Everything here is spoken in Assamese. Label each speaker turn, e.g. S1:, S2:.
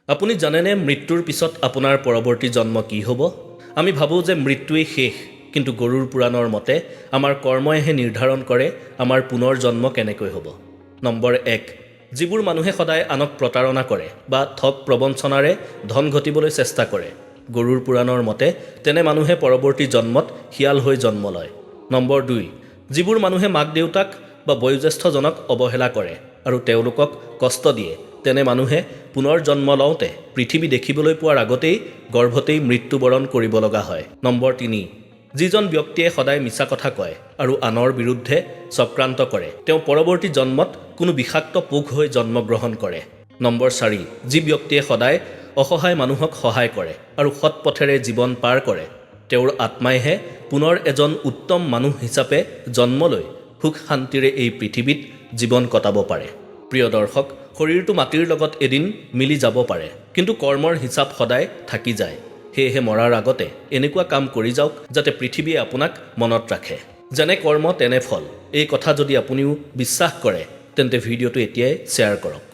S1: আপুনি জানেনে মৃত্যুৰ পিছত আপোনাৰ পৰৱৰ্তী জন্ম কি হ'ব? আমি ভাবোঁ যে মৃত্যুৱেই শেষ, কিন্তু গৰুড় পুৰাণৰ মতে আমাৰ কৰ্মইহে নিৰ্ধাৰণ কৰে আমাৰ পুনৰ জন্ম কেনেকৈ হ'ব। নম্বৰ 1, যিবোৰ মানুহে সদায় আনক প্ৰতাৰণা কৰে বা ঠগ প্ৰবঞ্চনাৰে ধন ঘটিবলৈ চেষ্টা কৰে, গৰুড় পুৰাণৰ মতে তেনে মানুহে পৰৱৰ্তী জন্মত শিয়াল হৈ জন্ম লয়। নম্বৰ 2, যিবোৰ মানুহে মাক দেউতাক বা বয়োজ্যেষ্ঠজনক অৱহেলা কৰে আৰু তেওঁলোকক কষ্ট দিয়ে, তেনে মানুহে পুনৰ জন্ম লওঁতে পৃথিৱী দেখিবলৈ পোৱাৰ আগতেই গৰ্ভতেই মৃত্যুবৰণ কৰিব লগা হয়। নম্বৰ 3, যিজন ব্যক্তিয়ে সদায় মিছা কথা কয় আৰু আনৰ বিৰুদ্ধে চক্ৰান্ত কৰে, তেওঁ পৰৱৰ্তী জন্মত কোনো বিষাক্ত পোক হৈ জন্মগ্ৰহণ কৰে। নম্বৰ 4, যি ব্যক্তিয়ে সদায় অসহায় মানুহক সহায় কৰে আৰু সৎ পথেৰে জীৱন পাৰ কৰে, তেওঁৰ আত্মাইহে পুনৰ এজন উত্তম মানুহ হিচাপে জন্ম লৈ সুখ শান্তিৰে এই পৃথিৱীত জীৱন কটাব পাৰে। প্ৰিয় দৰ্শক, শৰীৰটো মাটিৰ লগত এদিন মিলি যাব পাৰে, কিন্তু কৰ্মৰ হিচাপ সদায় থাকি যায়। সেয়েহে মৰাৰ আগতে এনেকুৱা কাম কৰি যাওক যাতে পৃথিৱীয়ে আপোনাক মনত ৰাখে। যেনে কৰ্ম তেনে ফল, এই কথা যদি আপুনিও বিশ্বাস কৰে তেন্তে ভিডিঅ'টো এতিয়াই শ্বেয়াৰ কৰক।